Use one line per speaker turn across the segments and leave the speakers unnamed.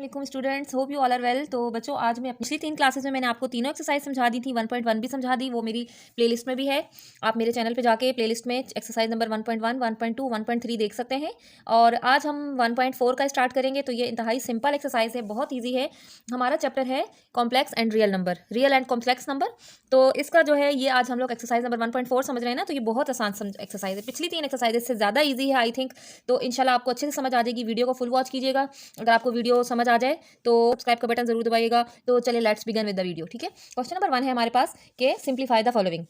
वालेकुम students, hope you all are well. तो बच्चों, आज मैं पिछली 3 क्लासेस में मैंने आपको तीनों एक्सरसाइज समझा दी थी। 1.1 भी समझा दी, वो मेरी प्लेलिस्ट में भी है। आप मेरे चैनल पे जाके प्लेलिस्ट में एक्सरसाइज नंबर 1.1, 1.2, 1.3 देख सकते हैं। और आज हम 1.4 का स्टार्ट करेंगे। तो ये इंतहाई सिंपल एक्सरसाइज है, बहुत ईजी है। हमारा चैप्टर है complex and real number, real and complex number. तो इसका जो है ये आज हम लोग एक्सरसाइज नंबर 1.4 समझ रहे हैं ना। तो ये बहुत आसान एक्सरसाइज है, पिछली 3 एक्सरसाइज से ज़्यादा ईजी है आई थिंक। तो इंशाल्लाह आपको अच्छे से समझ आ जाएगी। वीडियो को फुल वॉच कीजिएगा। अगर आपको वीडियो समझ आ जाए तो सब्सक्राइब का बटन जरूर दबाइएगा। तो चलिए let's begin with the video. ठीक है, क्वेश्चन नंबर 1 है हमारे पास के सिंप्लीफाई द फॉलोइंग।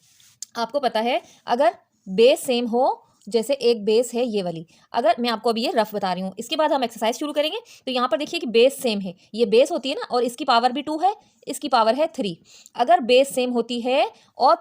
आपको पता है अगर बेस सेम हो, जैसे एक बेस है ये वाली, अगर मैं आपको अभी ये रफ बता रही हूँ, इसके बाद हम एक्सरसाइज शुरू करेंगे। तो यहाँ पर देखिए कि बेस सेम है, ये बेस होती है ना, और इसकी पावर भी 2 है, इसकी पावर है 3। अगर बेस सेम होती है और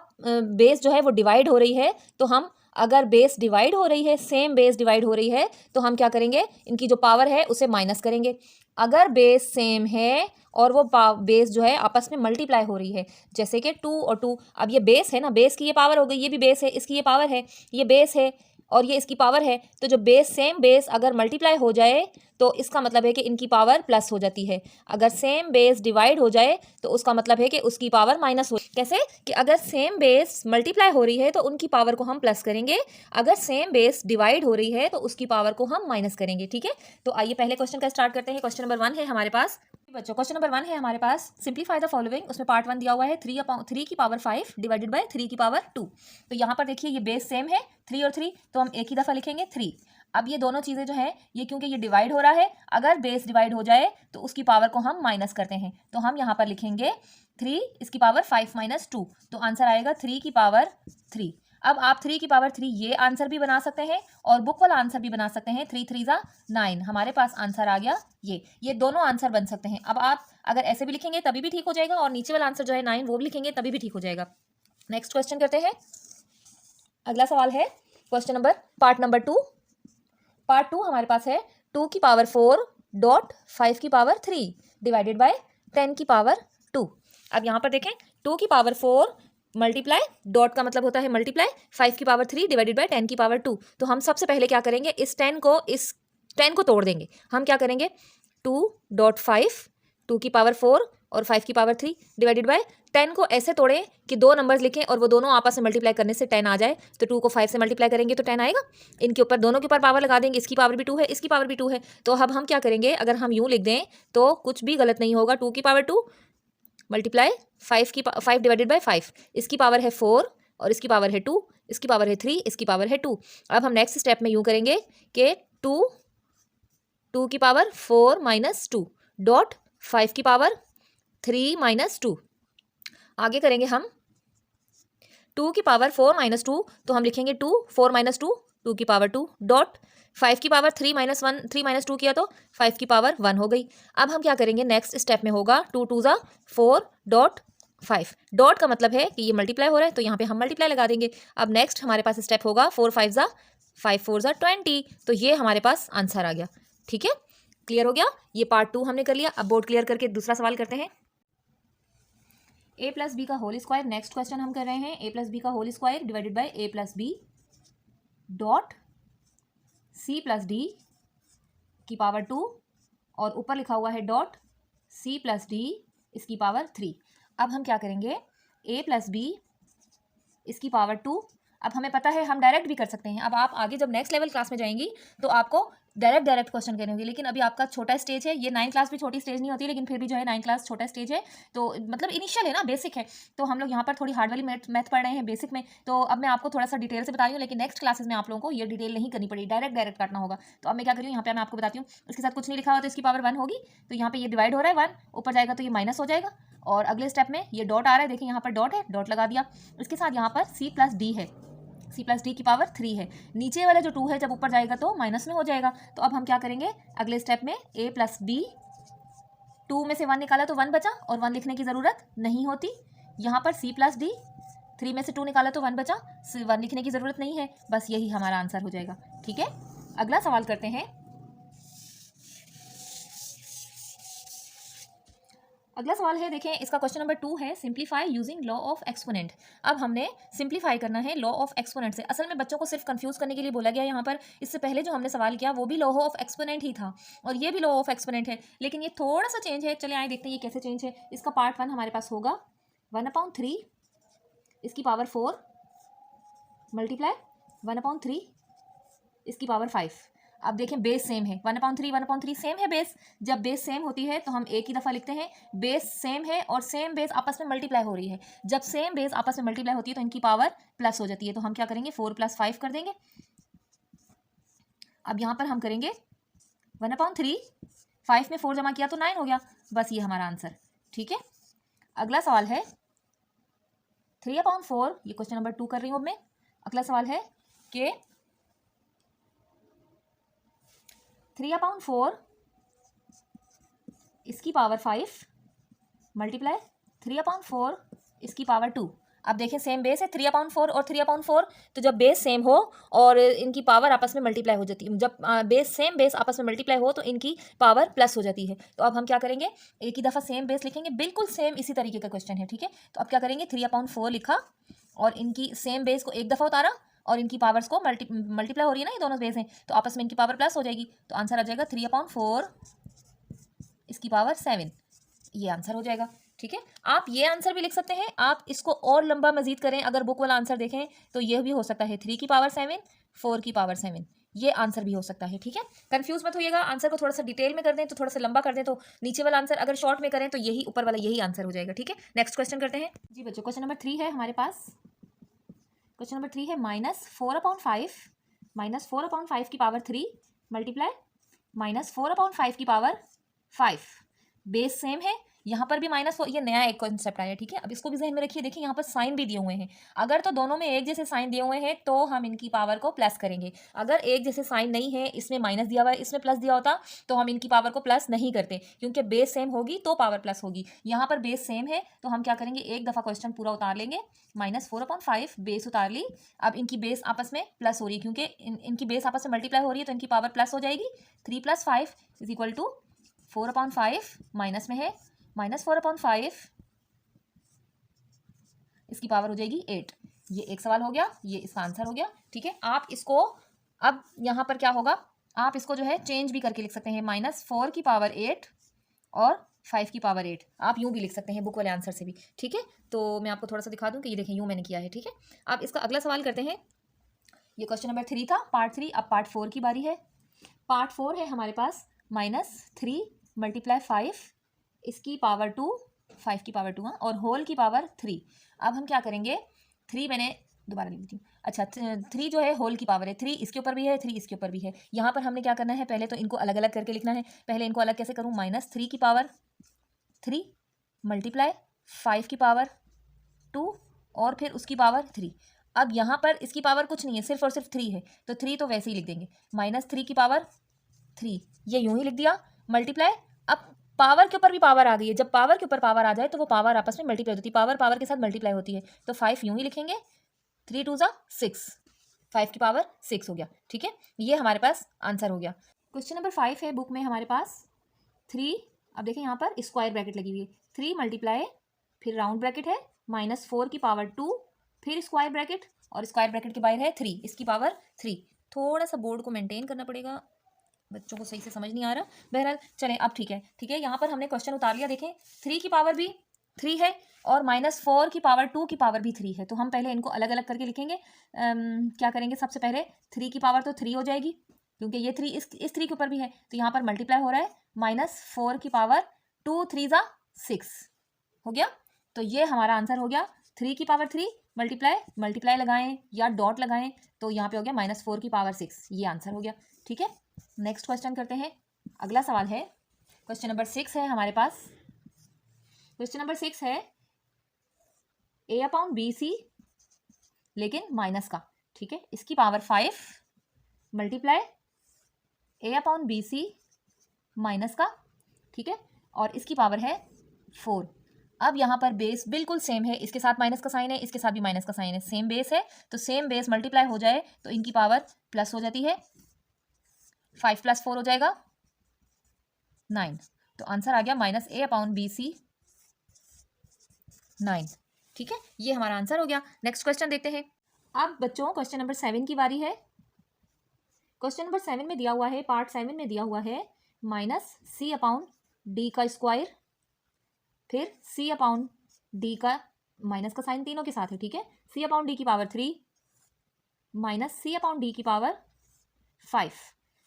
बेस जो है वो डिवाइड हो रही है, तो हम अगर बेस डिवाइड हो रही है, सेम बेस डिवाइड हो रही है, तो हम क्या करेंगे, इनकी जो पावर है उसे माइनस करेंगे। अगर बेस सेम है और वो बेस जो है आपस में मल्टीप्लाई हो रही है, जैसे कि 2 और 2, अब ये बेस है ना, बेस की ये पावर हो गई, ये भी बेस है, इसकी ये पावर है, ये बेस है और ये इसकी पावर है। तो जो बेस सेम बेस अगर मल्टीप्लाई हो जाए तो इसका मतलब है कि इनकी पावर प्लस हो जाती है। अगर सेम बेस डिवाइड हो जाए तो उसका मतलब है कि उसकी पावर माइनस हो। कैसे कि अगर सेम बेस मल्टीप्लाई हो रही है तो उनकी पावर को हम प्लस करेंगे, अगर सेम बेस डिवाइड हो रही है तो उसकी पावर को हम माइनस करेंगे। ठीक है, तो आइए पहले क्वेश्चन का स्टार्ट करते हैं। क्वेश्चन नंबर 1 है हमारे पास। बच्चों, क्वेश्चन नंबर 1 है हमारे पास, सिंप्लीफाई द फॉलोइंग। उसमें पार्ट 1 दिया हुआ है 3 की पावर 5 डिवाइडेड बाय 3 की पावर 2। तो यहाँ पर देखिए ये बेस सेम है 3 और 3, तो हम एक ही दफ़ा लिखेंगे 3। अब ये दोनों चीज़ें जो है ये क्योंकि ये डिवाइड हो रहा है, अगर बेस डिवाइड हो जाए तो उसकी पावर को हम माइनस करते हैं। तो हम यहाँ पर लिखेंगे 3 इसकी पावर 5 माइनस 2, तो आंसर आएगा 3 की पावर 3। अब आप 3 की पावर 3 ये आंसर भी बना सकते हैं और बुक वाला आंसर भी बना सकते हैं। 3 3 9, हमारे पास आंसर आ गया ये दोनों आंसर बन सकते हैं। अब आप अगर ऐसे भी लिखेंगे तभी भी ठीक हो जाएगा, और नीचे वाला आंसर जो है 9 वो भी लिखेंगे तभी भी ठीक हो जाएगा। नेक्स्ट क्वेश्चन करते हैं। अगला सवाल है question number part number 2। Part 2 हमारे पास है 2 की पावर 4 डॉट 5 की पावर 3 डिवाइडेड बाय 10 की पावर 2। अब यहाँ पर देखें 2 की पावर 4 मल्टीप्लाई, डॉट का मतलब होता है मल्टीप्लाई, 5 की पावर 3 डिवाइडेड बाय 10 की पावर 2। तो हम सबसे पहले क्या करेंगे, इस 10 को तोड़ देंगे। हम क्या करेंगे 2.5, 2 की पावर 4 और 5 की पावर 3 डिवाइडेड बाय 10 को ऐसे तोड़ें कि दो नंबर्स लिखें और वो दोनों आपस में मल्टीप्लाई करने से 10 आ जाए। तो 2 को 5 से मल्टीप्लाई करेंगे तो 10 आएगा। इनके ऊपर दोनों के ऊपर पावर लगा देंगे, इसकी पावर भी 2 है, इसकी पावर भी 2 है। तो अब हम क्या करेंगे, अगर हम यूँ लिख दें तो कुछ भी गलत नहीं होगा। 2 की पावर 2 मल्टीप्लाई 5 डिवाइडेड बाय 5, इसकी पावर है 4 और इसकी पावर है 2, इसकी पावर है 3, इसकी पावर है 2। अब हम नेक्स्ट स्टेप में यूँ करेंगे कि 2 की पावर 4 माइनस 2 डॉट 5 की पावर 3 माइनस 2। आगे करेंगे हम 2 की पावर 4 माइनस 2, तो हम लिखेंगे 2 4 माइनस 2 2 की पावर 2 डॉट 5 की पावर 3 माइनस 1, 3 माइनस 2 किया तो 5 की पावर 1 हो गई। अब हम क्या करेंगे, नेक्स्ट स्टेप में होगा 2 2 4 डॉट 5। डॉट का मतलब है कि ये मल्टीप्लाई हो रहा है, तो यहाँ पे हम मल्टीप्लाई लगा देंगे। अब नेक्स्ट हमारे पास स्टेप होगा 4 5 5 4 20। तो ये हमारे पास आंसर आ गया। ठीक है, क्लियर हो गया। ये पार्ट 2 हमने कर लिया। अब बोर्ड क्लियर करके दूसरा सवाल करते हैं। a प्लस बी का होल स्क्वायर, नेक्स्ट क्वेश्चन हम कर रहे हैं। a प्लस बी का whole square divided by a plus B dot c plus D की पावर 2 और ऊपर लिखा हुआ है डॉट c प्लस डी इसकी पावर 3। अब हम क्या करेंगे, a प्लस बी इसकी पावर 2। अब हमें पता है हम डायरेक्ट भी कर सकते हैं। अब आप आगे जब नेक्स्ट लेवल क्लास में जाएंगी तो आपको डायरेक्ट क्वेश्चन करने होंगे, लेकिन अभी आपका छोटा स्टेज है। ये 9 क्लास भी छोटी स्टेज नहीं होती, लेकिन फिर भी जो है 9 क्लास छोटा स्टेज है, तो मतलब इनिशियल है ना, बेसिक है। तो हम लोग यहाँ पर थोड़ी हार्ड वाली मैथ पढ़ रहे हैं बेसिक में। तो अब मैं आपको थोड़ा सा डिटेल से बता रही हूँ, लेकिन नेक्स्ट क्लासेस में आप लोगों को ये डिटेल नहीं करनी पड़ी, डायरेक्ट काटना होगा। तो अब मैं क्या करी हूँ, यहाँ पे मैं आपको बताती हूँ। इसके साथ कुछ नहीं लिखा हुआ तो इसकी पावर 1 होगी, तो यहाँ पे ये डिवाइड हो रहा है 1, ऊपर जाएगा तो ये माइनस हो जाएगा। और अगले स्टेप में ये डॉट आ रहा है, देखिए यहाँ पर डॉट है, डॉट लगा दिया। इसके साथ यहाँ पर c प्लस डी है, c प्लस डी की पावर 3 है। नीचे वाला जो 2 है जब ऊपर जाएगा तो माइनस में हो जाएगा। तो अब हम क्या करेंगे, अगले स्टेप में a प्लस बी, 2 में से 1 निकाला तो 1 बचा और 1 लिखने की ज़रूरत नहीं होती। यहाँ पर c प्लस डी, 3 में से 2 निकाला तो 1 बचा, 1 लिखने की ज़रूरत नहीं है, बस यही हमारा आंसर हो जाएगा। ठीक है, अगला सवाल करते हैं। अगला सवाल है, देखें इसका क्वेश्चन नंबर 2 है, simplify using law of exponent. अब हमने सिंप्लीफाई करना है लॉ ऑफ एक्सपोनेंट से। असल में बच्चों को सिर्फ कंफ्यूज करने के लिए बोला गया यहाँ पर। इससे पहले जो हमने सवाल किया वो भी लॉ ऑफ एक्सपोनेंट ही था और ये भी लॉ ऑफ एक्सपोनेंट है, लेकिन ये थोड़ा सा चेंज है। चले आए देखते हैं ये कैसे चेंज है। इसका पार्ट 1 हमारे पास होगा 1/3 इसकी पावर 4 मल्टीप्लाई 1/3 इसकी पावर 5। अब देखें बेस सेम है, 1/3 सेम है बेस। जब बेस सेम होती है तो हम एक ही दफ़ा लिखते हैं, बेस सेम है और सेम बेस आपस में मल्टीप्लाई हो रही है। जब सेम बेस आपस में मल्टीप्लाई होती है तो इनकी पावर प्लस हो जाती है। तो हम क्या करेंगे, 4 + 5 कर देंगे। अब यहाँ पर हम करेंगे 1/3, 5 में 4 जमा किया तो 9 हो गया। बस ये हमारा आंसर। ठीक है, अगला सवाल है 3/4, ये क्वेश्चन नंबर 2 कर रही हूँ अब मैं। अगला सवाल है कि 3/4 इसकी पावर 5 मल्टीप्लाई 3/4 इसकी पावर 2। अब देखें सेम बेस है 3/4 और 3/4, तो जब बेस सेम हो और इनकी पावर आपस में मल्टीप्लाई हो जाती है, जब बेस सेम बेस आपस में मल्टीप्लाई हो तो इनकी पावर प्लस हो जाती है। तो अब हम क्या करेंगे, एक ही दफ़ा सेम बेस लिखेंगे, बिल्कुल सेम इसी तरीके का क्वेश्चन है। ठीक है, तो अब क्या करेंगे, 3/4 लिखा और इनकी सेम बेस को एक दफ़ा उतारा और इनकी पावर्स को मल्टीप्लाई हो रही है ना, ये दोनों बेस हैं, तो आपस में इनकी पावर प्लस हो जाएगी। तो आंसर आ जाएगा 3/4 इसकी पावर 7, ये आंसर हो जाएगा। ठीक है, आप ये आंसर भी लिख सकते हैं, आप इसको और लंबा मजीद करें, अगर बुक वाला आंसर देखें तो यह भी हो सकता है 3 की पावर 7, 4 की पावर 7, ये आंसर भी हो सकता है। ठीक है, कंफ्यूज मत होइएगा, आंसर को थोड़ा सा डिटेल में कर दें तो थोड़ा सा लंबा कर दें तो नीचे वाला आंसर, अगर शॉर्ट में करें तो यही ऊपर वाला यही आंसर हो जाएगा। ठीक है, नेक्स्ट क्वेश्चन करते हैं जी बच्चों। क्वेश्चन नंबर 3 है हमारे पास। क्वेश्चन नंबर 3 है -4/5 की पावर 3 मल्टीप्लाई -4/5 की पावर 5। बेस सेम है, यहाँ पर भी -4, ये नया एक कॉन्सेप्ट आया। ठीक है, अब इसको भी ध्यान में रखिए। देखिए यहाँ पर साइन भी दिए हुए हैं, अगर तो दोनों में एक जैसे साइन दिए हुए हैं तो हम इनकी पावर को प्लस करेंगे। अगर एक जैसे साइन नहीं है, इसमें माइनस दिया हुआ है इसमें प्लस दिया होता, तो हम इनकी पावर को प्लस नहीं करते, क्योंकि बेस सेम होगी तो पावर प्लस होगी। यहाँ पर बेस सेम है तो हम क्या करेंगे, एक दफ़ा क्वेश्चन पूरा उतार लेंगे, -4/5 बेस उतार ली। अब इनकी बेस आपस में प्लस हो रही है, क्योंकि इनकी बेस आपस में मल्टीप्लाई हो रही है तो इनकी पावर प्लस हो जाएगी। 3 + 5 = 4/5, माइनस में है -4/5 इसकी पावर हो जाएगी 8। ये एक सवाल हो गया, ये इसका आंसर हो गया। ठीक है, आप इसको अब यहाँ पर क्या होगा, आप इसको जो है चेंज भी करके लिख सकते हैं, -4 की पावर 8 और 5 की पावर 8, आप यूँ भी लिख सकते हैं बुक वाले आंसर से भी। ठीक है, तो मैं आपको थोड़ा सा दिखा दूँ कि ये देखें यूँ मैंने किया है। ठीक है, अब इसका अगला सवाल करते हैं। ये क्वेश्चन नंबर 3 था, पार्ट 3। अब पार्ट 4 की बारी है। पार्ट 4 है हमारे पास -3 × 5 इसकी पावर 2, 5 की पावर 2 और होल की पावर 3। अब हम क्या करेंगे, 3 मैंने दोबारा लिख देती हूँ। अच्छा, 3 जो है होल की पावर है, 3 इसके ऊपर भी है 3 इसके ऊपर भी है। यहाँ पर हमने क्या करना है, पहले तो इनको अलग अलग करके लिखना है। पहले इनको अलग कैसे करूँ, -3 की पावर 3 मल्टीप्लाई 5 की पावर 2 और फिर उसकी पावर 3। अब यहाँ पर इसकी पावर कुछ नहीं है, सिर्फ और सिर्फ 3 है, तो 3 तो वैसे ही लिख देंगे, -3 की पावर 3, ये यूं ही लिख दिया, मल्टीप्लाई। अब पावर के ऊपर भी पावर आ गई है, जब पावर के ऊपर पावर आ जाए तो वो पावर आपस में मल्टीप्लाई होती है, पावर पावर के साथ मल्टीप्लाई होती है। तो 5 यूं ही लिखेंगे, 3 × 2 = 6, 5 की पावर 6 हो गया। ठीक है, ये हमारे पास आंसर हो गया। क्वेश्चन नंबर 5 है बुक में हमारे पास 3। अब देखें यहाँ पर स्क्वायर ब्रैकेट लगी हुई है, 3 मल्टीप्लाई फिर राउंड ब्रैकेट है -4 की पावर 2 फिर स्क्वायर ब्रैकेट और स्क्वायर ब्रैकेट के बाहर है 3 इसकी पावर 3। थोड़ा सा बोर्ड को मेंटेन करना पड़ेगा, बच्चों को सही से समझ नहीं आ रहा। बहरहाल चलें, अब ठीक है। ठीक है, यहाँ पर हमने क्वेश्चन उतार लिया। देखें 3 की पावर भी 3 है और -4 की पावर 2 की पावर भी 3 है, तो हम पहले इनको अलग अलग करके लिखेंगे। क्या करेंगे, सबसे पहले 3 की पावर तो 3 हो जाएगी, क्योंकि ये 3 इस 3 के ऊपर भी है, तो यहाँ पर मल्टीप्लाई हो रहा है, -4 की पावर 2 3 × 6 हो गया। तो ये हमारा आंसर हो गया। 3 की पावर 3 मल्टीप्लाई लगाएं या डॉट लगाएं तो यहाँ पे हो गया -4 की पावर 6, ये आंसर हो गया। ठीक है, नेक्स्ट क्वेश्चन करते हैं। अगला सवाल है क्वेश्चन नंबर 6 है हमारे पास। क्वेश्चन नंबर 6 है A/BC लेकिन माइनस का। ठीक है, इसकी पावर 5 मल्टीप्लाई A/BC माइनस का। ठीक है, और इसकी पावर है 4। अब यहाँ पर बेस बिल्कुल सेम है, इसके साथ माइनस का साइन है, इसके साथ भी माइनस का साइन है, सेम बेस है, तो सेम बेस मल्टीप्लाई हो जाए तो इनकी पावर प्लस हो जाती है, 5 + 4 हो जाएगा 9। तो आंसर आ गया -A/BC 9। ठीक है, ये हमारा आंसर हो गया। नेक्स्ट क्वेश्चन देखते हैं। अब बच्चों क्वेश्चन नंबर 7 की बारी है। क्वेश्चन नंबर 7 में दिया हुआ है, पार्ट 7 में दिया हुआ है -c/d का स्क्वायर, फिर c/d का माइनस का साइन तीनों के साथ है। ठीक है, c/d की पावर 3 माइनस c/d की पावर 5।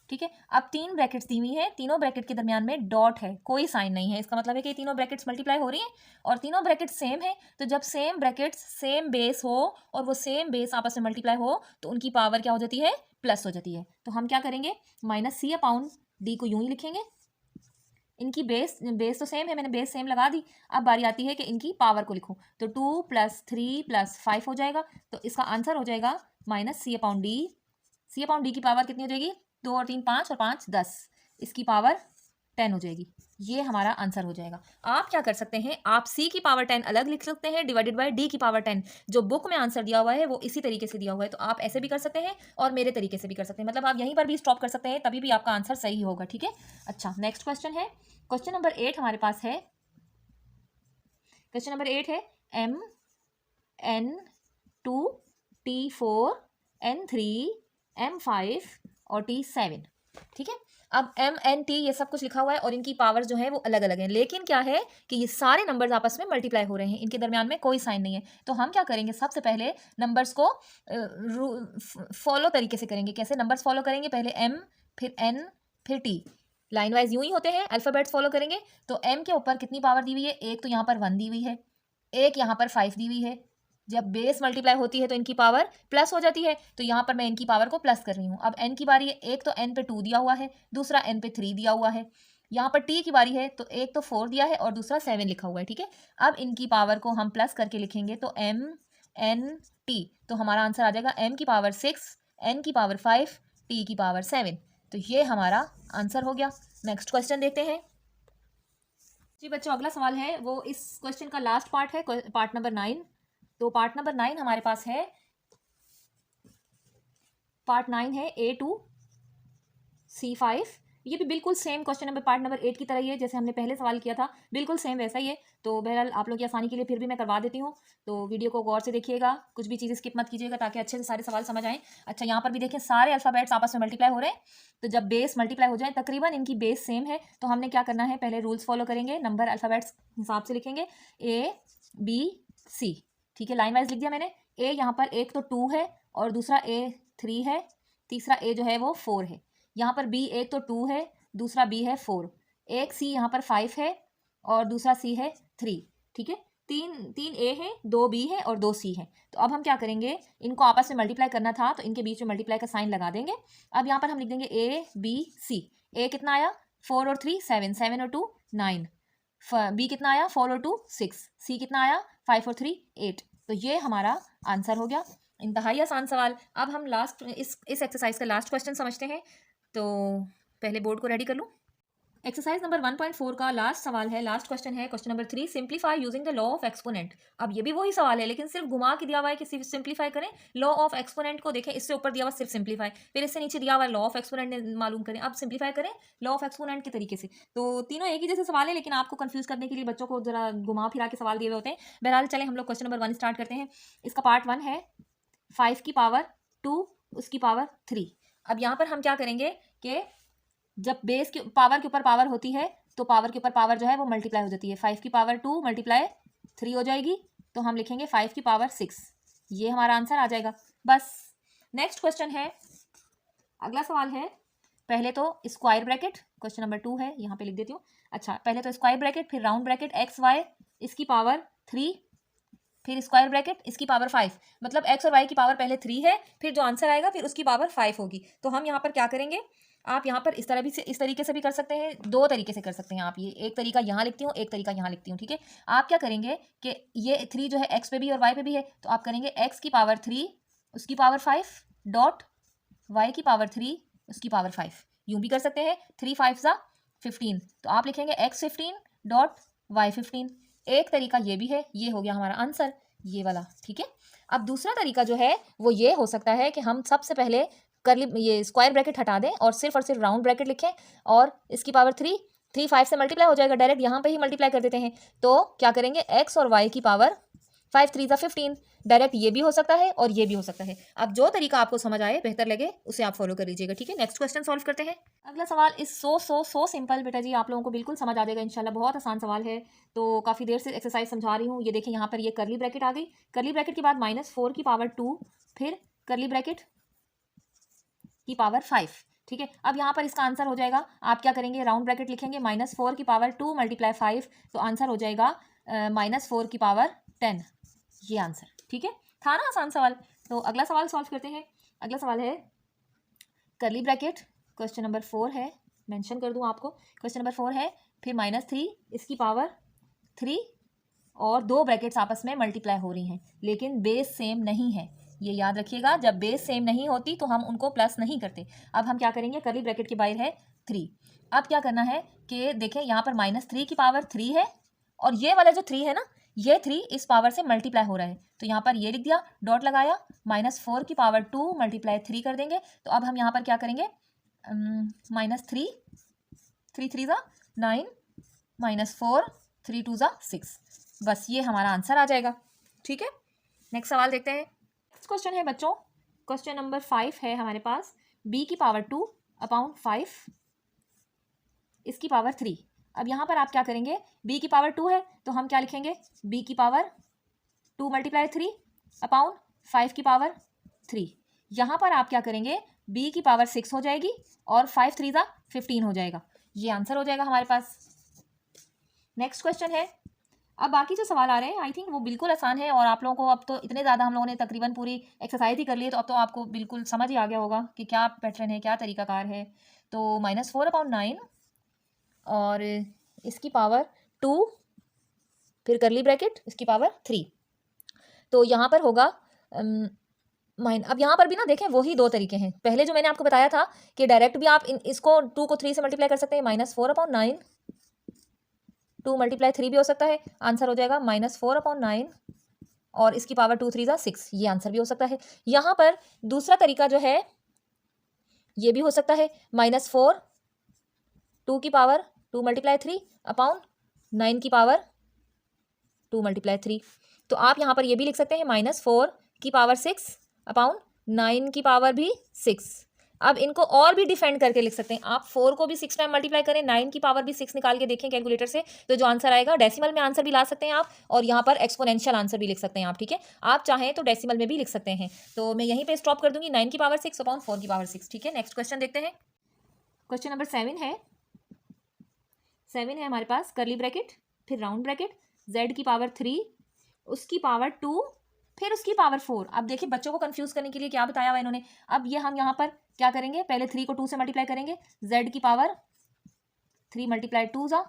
ठीक है, अब 3 ब्रैकेट्स दी हुई है, तीनों ब्रैकेट के दरमियान में डॉट है, कोई साइन नहीं है। इसका मतलब है कि तीनों ब्रैकेट्स मल्टीप्लाई हो रही हैं और तीनों ब्रैकेट सेम है। तो जब सेम ब्रैकेट्स सेम बेस हो और वो सेम बेस आपस में मल्टीप्लाई हो तो उनकी पावर क्या हो जाती है, प्लस हो जाती है। तो हम क्या करेंगे, -c/d को यूं ही लिखेंगे। इनकी बेस तो सेम है, मैंने बेस सेम लगा दी। अब बारी आती है कि इनकी पावर को लिखूं, तो 2 + 3 + 5 हो जाएगा। तो इसका आंसर हो जाएगा -c/d। c/d की पावर कितनी हो जाएगी, 2 और 3 5 और 5 10, इसकी पावर 10 हो जाएगी। ये हमारा आंसर हो जाएगा। आप क्या कर सकते हैं, आप c की पावर 10 अलग लिख सकते हैं डिवाइडेड बाय d की पावर 10। जो बुक में आंसर दिया हुआ है वो इसी तरीके से दिया हुआ है, तो आप ऐसे भी कर सकते हैं और मेरे तरीके से भी कर सकते हैं। मतलब आप यहीं पर भी स्टॉप कर सकते हैं, तभी भी आपका आंसर सही होगा। ठीक है, अच्छा नेक्स्ट क्वेश्चन है, क्वेश्चन नंबर 8 हमारे पास है। क्वेश्चन नंबर 8 है mn2 t4 n3 m5 और t7। ठीक है, अब mnt ये सब कुछ लिखा हुआ है और इनकी पावर जो है वो अलग अलग है, लेकिन क्या है कि ये सारे नंबर्स आपस में मल्टीप्लाई हो रहे हैं, इनके दरमियान में कोई साइन नहीं है। तो हम क्या करेंगे, सबसे पहले नंबर्स को फॉलो तरीके से करेंगे। कैसे नंबर्स फॉलो करेंगे, पहले m फिर n फिर t, लाइन वाइज यूं ही होते हैं, अल्फाबेट्स फॉलो करेंगे। तो m के ऊपर कितनी पावर दी हुई है, एक तो यहाँ पर 1 दी हुई है, एक यहाँ पर 5 दी हुई है। जब बेस मल्टीप्लाई होती है तो इनकी पावर प्लस हो जाती है, तो यहाँ पर मैं इनकी पावर को प्लस कर रही हूँ। अब n की बारी है, एक तो n पे 2 दिया हुआ है, दूसरा n पे 3 दिया हुआ है। यहाँ पर t की बारी है, तो एक तो 4 दिया है और दूसरा 7 लिखा हुआ है। ठीक है, अब इनकी पावर को हम प्लस करके लिखेंगे, तो m n t, तो हमारा आंसर आ जाएगा m की पावर 6, n की पावर 5, t की पावर 7। तो ये हमारा आंसर हो गया। नेक्स्ट क्वेश्चन देखते हैं जी बच्चों। अगला सवाल है वो इस क्वेश्चन का लास्ट पार्ट है, पार्ट नंबर 9। तो पार्ट नंबर 9 हमारे पास है, पार्ट 9 है A2C5। ये भी बिल्कुल same question number part number 8 की तरह ही है, जैसे हमने पहले सवाल किया था, बिल्कुल सेम वैसा ही है। तो बहरहाल आप लोग की आसानी के लिए फिर भी मैं करवा देती हूँ, तो वीडियो को गौर से देखिएगा, कुछ भी चीज़ें स्किप मत कीजिएगा ताकि अच्छे से सारे सवाल समझ आएँ। अच्छा, यहाँ पर भी देखें, सारे अल्फ़ाबेट्स आपस में मल्टीप्लाई हो रहे हैं। तो जब बेस मल्टीप्लाई हो जाए, तकरीबन इनकी बेस सेम है, तो हमने क्या करना है, पहले रूल्स फॉलो करेंगे, नंबर अल्फ़ाबेट्स हिसाब से लिखेंगे A B C। ठीक है, लाइन वाइज लिख दिया मैंने। ए यहाँ पर एक तो 2 है और दूसरा A3 है, तीसरा ए जो है वो 4 है। यहाँ पर बी एक तो 2 है, दूसरा बी है 4। एक सी यहाँ पर 5 है और दूसरा सी है 3। ठीक है, तीन ए है, 2 बी है और 2 सी है। तो अब हम क्या करेंगे, इनको आपस में मल्टीप्लाई करना था, तो इनके बीच में मल्टीप्लाई का साइन लगा देंगे। अब यहाँ पर हम लिख देंगे ABC। ए कितना आया, 4 और 3 7, 7 और 2 9। बी कितना आया, 4 और 2 6। सी कितना आया, 5 और 3 8। तो ये हमारा आंसर हो गया। इंतहाई आसान सवाल। अब हम लास्ट इस एक्सरसाइज का लास्ट क्वेश्चन समझते हैं, तो पहले बोर्ड को रेडी कर लूँ। एक्सरसाइज नंबर 1.4 का लास्ट सवाल है, लास्ट क्वेश्चन है, question number 3, simplify using the law of exponent. अब ये भी वही सवाल है, लेकिन सिर्फ घुमा के दिया हुआ है कि सिर्फ सिंप्लीफाई करें। लॉ ऑफ एक्सपोनेंट को देखें, इससे ऊपर दिया हुआ सिर्फ सिंप्लीफाई, फिर इससे नीचे दिया हुआ लॉ ऑफ एक्सपोनेंट मालूम करें। अब सिंप्लीफाई करें लॉ ऑफ एक्सपोनेंट के तरीके से। तो तीनों एक ही जैसे सवाल है, लेकिन आपको कंफ्यूज करने के लिए बच्चों को जरा घुमा फिरा के सवाल दिए हुए होते हैं। बहरहाल चले हम लोग क्वेश्चन नंबर 1 स्टार्ट करते हैं। इसका पार्ट 1 है 5 की पावर 2 उसकी पावर 3। अब यहाँ पर हम क्या करेंगे कि जब बेस के पावर के ऊपर पावर होती है, तो पावर के ऊपर पावर जो है वो मल्टीप्लाई हो जाती है। 5 की पावर 2 मल्टीप्लाई 3 हो जाएगी, तो हम लिखेंगे 5 की पावर 6। ये हमारा आंसर आ जाएगा बस। नेक्स्ट क्वेश्चन है, अगला सवाल है, पहले तो स्क्वायर ब्रैकेट, क्वेश्चन नंबर 2 है, यहाँ पे लिख देती हूँ। अच्छा, पहले तो स्क्वायर ब्रैकेट, फिर राउंड ब्रैकेट एक्स वाई इसकी पावर 3, फिर स्क्वायर ब्रैकेट इसकी पावर 5। मतलब एक्स और वाई की पावर पहले 3 है, फिर जो आंसर आएगा फिर उसकी पावर 5 होगी। तो हम यहाँ पर क्या करेंगे, आप यहाँ पर इस तरीके से भी कर सकते हैं, 2 तरीके से कर सकते हैं आप। ये एक तरीका यहाँ लिखती हूँ, एक तरीका यहाँ लिखती हूँ। ठीक है, आप क्या करेंगे कि ये 3 जो है एक्स पे भी और वाई पे भी है, तो आप करेंगे एक्स की पावर 3 उसकी पावर 5 डॉट वाई की पावर 3 उसकी पावर 5। यूँ भी कर सकते हैं, 3 5 सा 15, तो आप लिखेंगे एक्स 15 डॉट वाई 15। एक तरीका ये भी है, ये हो गया हमारा आंसर, ये वाला। ठीक है, अब दूसरा तरीका जो है वो ये हो सकता है कि हम सबसे पहले ये स्क्वायर ब्रैकेट हटा दें और सिर्फ राउंड ब्रैकेट लिखें और इसकी पावर 3 3 5 से मल्टीप्लाई हो जाएगा, डायरेक्ट यहाँ पे ही मल्टीप्लाई कर देते हैं। तो क्या करेंगे, x और y की पावर 5 3 15, डायरेक्ट ये भी हो सकता है और ये भी हो सकता है। अब जो तरीका आपको समझ आए, बेहतर लगे, उसे आप फॉलो कर लीजिएगा, ठीक है। नेक्स्ट क्वेश्चन सॉल्व करते हैं। अगला सवाल इज सो सिंपल बेटा जी, आप लोगों को बिल्कुल समझ आ जाएगा इंशाल्लाह, बहुत आसान सवाल है। तो काफ़ी देर से एक्सरसाइज समझा रही हूँ। ये देखिए यहाँ पर ये करली ब्रैकेट आ गई, करली ब्रैकेट के बाद -4 की पावर 2, फिर करली ब्रैकेट की पावर 5, ठीक है। अब यहाँ पर इसका आंसर हो जाएगा, आप क्या करेंगे, राउंड ब्रैकेट लिखेंगे, -4 की पावर 2 × 5, तो आंसर हो जाएगा -4 की पावर 10, ये आंसर, ठीक है। था ना आसान सवाल। तो अगला सवाल सॉल्व करते हैं। अगला सवाल है करली ब्रैकेट, क्वेश्चन नंबर 4 है, मेंशन कर दूं आपको, क्वेश्चन नंबर 4 है, फिर -3 इसकी पावर 3 और 2 ब्रैकेट्स आपस में मल्टीप्लाई हो रही हैं, लेकिन बेस सेम नहीं है। ये याद रखिएगा, जब बेस सेम नहीं होती तो हम उनको प्लस नहीं करते। अब हम क्या करेंगे, करली ब्रैकेट के बाहर है 3। अब क्या करना है कि देखें यहाँ पर -3 की पावर 3 है और ये वाला जो 3 है ना, ये 3 इस पावर से मल्टीप्लाई हो रहा है, तो यहाँ पर ये लिख दिया, डॉट लगाया, -4 की पावर 2 × 3 कर देंगे। तो अब हम यहाँ पर क्या करेंगे, -3 3 3 ज़ा 9, -4 3 2 ज़ा 6, बस ये हमारा आंसर आ जाएगा, ठीक है। नेक्स्ट सवाल देखते हैं। नेक्स्ट क्वेश्चन है बच्चों, क्वेश्चन नंबर 5 है हमारे पास, b की पावर 2 अपॉन 5 इसकी पावर 3। अब यहाँ पर आप क्या करेंगे, b की पावर 2 है तो हम क्या लिखेंगे, b की पावर 2 × 3 अपॉन 5 की पावर 3। यहाँ पर आप क्या करेंगे, b की पावर 6 हो जाएगी और 5 3 ज़ा 15 हो जाएगा, ये आंसर हो जाएगा हमारे पास। नेक्स्ट क्वेश्चन है, अब बाकी जो सवाल आ रहे हैं आई थिंक वो बिल्कुल आसान है, और आप लोगों को अब तो इतने ज़्यादा हम लोगों ने तकरीबन पूरी एक्सरसाइज ही कर ली है, तो अब तो आपको बिल्कुल समझ ही आ गया होगा कि क्या पैटर्न है, क्या तरीकाकार है। तो -4/9 और इसकी पावर 2, फिर करली ब्रैकेट इसकी पावर 3, तो यहाँ पर होगा अब यहाँ पर भी ना देखें वही 2 तरीके हैं। पहले जो मैंने आपको बताया था कि डायरेक्ट भी आप इसको 2 को 3 से मल्टीप्लाई कर सकते हैं, -4/9 2 × 3 भी हो सकता है, आंसर हो जाएगा -4/9 और इसकी पावर 2 3 ज़ा 6, ये आंसर भी हो सकता है। यहाँ पर दूसरा तरीका जो है ये भी हो सकता है, -4 2 की पावर 2 × 3 अपॉन 9 की पावर 2 × 3। तो आप यहाँ पर ये भी लिख सकते हैं, -4 की पावर 6 अपॉन 9 की पावर भी 6। अब इनको और भी डिफेंड करके लिख सकते हैं आप, 4 को भी 6 टाइम मल्टीप्लाई करें, 9 की पावर भी 6 निकाल के देखें कैलकुलेटर से, तो जो आंसर आएगा डेसिमल में आंसर भी ला सकते हैं आप, और यहाँ पर एक्सपोनेंशियल आंसर भी लिख सकते हैं आप, ठीक है। आप चाहें तो डेसिमल में भी लिख सकते हैं। तो मैं यहीं पे स्टॉप कर दूंगी, 9 की पावर 6 अपॉन 4 की पावर 6, ठीक है। नेक्स्ट क्वेश्चन देखते हैं। क्वेश्चन नंबर 7 है, 7 है हमारे पास, करली ब्रैकेट फिर राउंड ब्रैकेट, z की पावर 3 उसकी पावर 2 फिर उसकी पावर 4। अब देखिए बच्चों को कंफ्यूज करने के लिए क्या बताया हुआ इन्होंने। अब ये हम यहाँ पर क्या करेंगे, पहले 3 को 2 से मल्टीप्लाई करेंगे, z की पावर 3 × 2 ज़ा,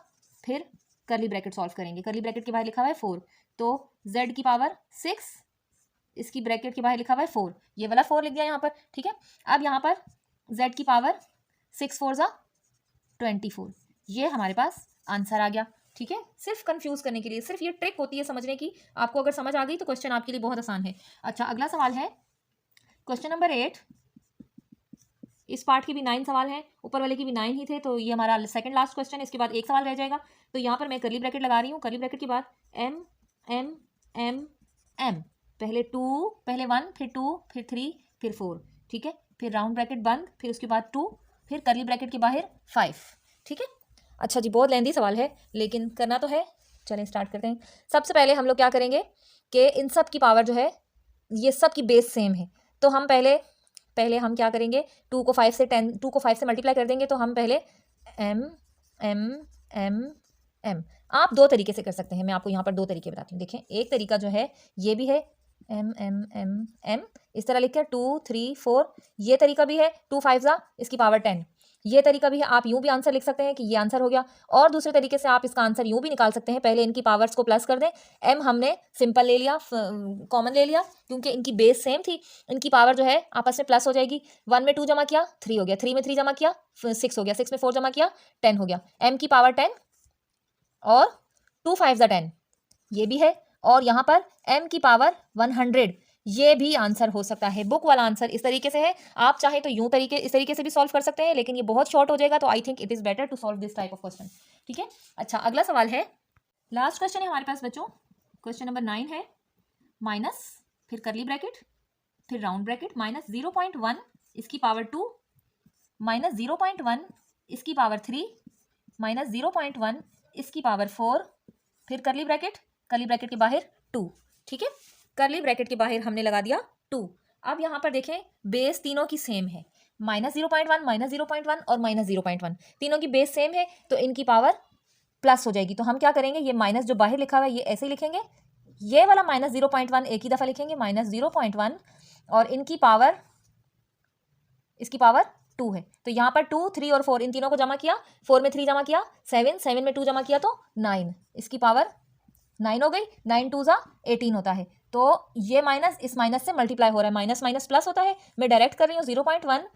फिर करली ब्रैकेट सॉल्व करेंगे, करली ब्रैकेट के बाहर लिखा हुआ है 4, तो z की पावर 6 इसकी ब्रैकेट के बाहर लिखा हुआ है 4, ये वाला 4 लिख दिया यहाँ पर, ठीक है। अब यहाँ पर z की पावर 6 4 ज़ा 24, ये हमारे पास आंसर आ गया, ठीक है। सिर्फ कंफ्यूज करने के लिए, सिर्फ ये ट्रिक होती है समझने की, आपको अगर समझ आ गई तो क्वेश्चन आपके लिए बहुत आसान है। अच्छा अगला सवाल है क्वेश्चन नंबर 8, इस पार्ट के भी 9 सवाल हैं, ऊपर वाले की भी 9 ही थे, तो ये हमारा सेकंड लास्ट क्वेश्चन है, इसके बाद एक सवाल रह जाएगा। तो यहाँ पर मैं करली ब्रैकेट लगा रही हूँ, करली ब्रैकेट के बाद m m m m, पहले 2 पहले 1 फिर 2 फिर 3 फिर 4, ठीक है, फिर राउंड ब्रैकेट बंद, फिर उसके बाद 2, फिर करली ब्रैकेट के बाहर 5, ठीक है। अच्छा जी, बहुत लेंदी सवाल है लेकिन करना तो है, चलें स्टार्ट करते हैं। सबसे पहले हम लोग क्या करेंगे कि इन सब की पावर जो है ये सब की बेस सेम है, तो हम पहले हम क्या करेंगे, 2 को 5 से मल्टीप्लाई कर देंगे, तो हम पहले m m m m, आप 2 तरीके से कर सकते हैं, मैं आपको यहाँ पर 2 तरीके बताती हूँ। देखें एक तरीका जो है ये भी है m m m m, इस तरह लिख कर 2 3 4, ये तरीका भी है 2 5 ज़ा इसकी पावर 10, ये तरीका भी है। आप यूं भी आंसर लिख सकते हैं कि ये आंसर हो गया, और दूसरे तरीके से आप इसका आंसर यूं भी निकाल सकते हैं, पहले इनकी पावर्स को प्लस कर दें, m हमने सिंपल ले लिया, कॉमन ले लिया, क्योंकि इनकी बेस सेम थी, इनकी पावर जो है आपस में प्लस हो जाएगी। 1 में 2 जमा किया 3 हो गया, 3 में 3 जमा किया 6 हो गया, 6 में 4 जमा किया 10 हो गया, m की पावर 10 और 2 5 ज़ा 10, ये भी है, और यहाँ पर m की पावर 100, ये भी आंसर हो सकता है। बुक वाला आंसर इस तरीके से है, आप चाहे तो इस तरीके से भी सॉल्व कर सकते हैं, लेकिन ये बहुत शॉर्ट हो जाएगा, तो I think it is better to solve this type of question. ठीक है, अच्छा अगला सवाल है, लास्ट क्वेश्चन है हमारे पास बच्चों, क्वेश्चन नंबर 9 है, माइनस फिर करली ब्रैकेट फिर राउंड ब्रैकेट माइनस 0.1 इसकी पावर 2 माइनस 0.1 इसकी पावर 3 माइनस 0.1 इसकी पावर 4 फिर करली ब्रैकेट के बाहर 2। ठीक है, करली ब्रैकेट के बाहर हमने लगा दिया 2। अब यहाँ पर देखें बेस तीनों की सेम है, माइनस 0.1 माइनस 0.1 और माइनस 0.1 तीनों की बेस सेम है, तो इनकी पावर प्लस हो जाएगी। तो हम क्या करेंगे, ये माइनस जो बाहर लिखा हुआ है ये ऐसे ही लिखेंगे, ये वाला माइनस 0.1 एक ही दफ़ा लिखेंगे माइनस 0.1 और इनकी पावर इसकी पावर 2 है। तो यहाँ पर 2 3 और 4 इन तीनों को जमा किया, 4 में 3 जमा किया 7, 7 में 2 जमा किया तो 9, इसकी पावर 9 हो गई, 9 2 ज़ा 18 होता है। तो ये माइनस इस माइनस से मल्टीप्लाई हो रहा है, माइनस माइनस प्लस होता है, मैं डायरेक्ट कर रही हूँ 0.1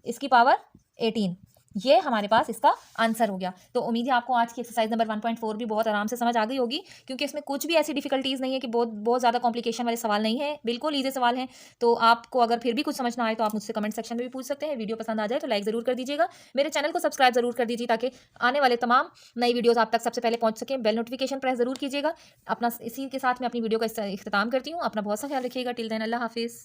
इसकी पावर 18, ये हमारे पास इसका आंसर हो गया। तो उम्मीद है आपको आज की एक्सरसाइज नंबर 1.4 भी बहुत आराम से समझ आ गई होगी, क्योंकि इसमें कुछ भी ऐसी डिफिकल्टीज़ नहीं है कि बहुत ज़्यादा कॉम्प्लिकेशन वाले सवाल नहीं है, बिल्कुल ईजी सवाल हैं। तो आपको अगर फिर भी कुछ समझ ना आए तो आप मुझसे कमेंट सेक्शन में भी पूछ सकते हैं। वीडियो पसंद आ जाए तो लाइक ज़रूर कर दीजिएगा, मेरे चैनल को सब्सक्राइब जरूर कर दीजिए ताकि आने वाले तमाम नई वीडियोज़ आप तक सबसे पहले पहुँच सकें। बेल नोटिफिकेशन प्रेस ज़रूर कीजिएगा। अपना इसी के साथ मैं अपनी वीडियो का इख्तिताम करती हूँ। अपना बहुत सा ख्याल रखिएगा। टिल देन अल्लाह हाफिज़।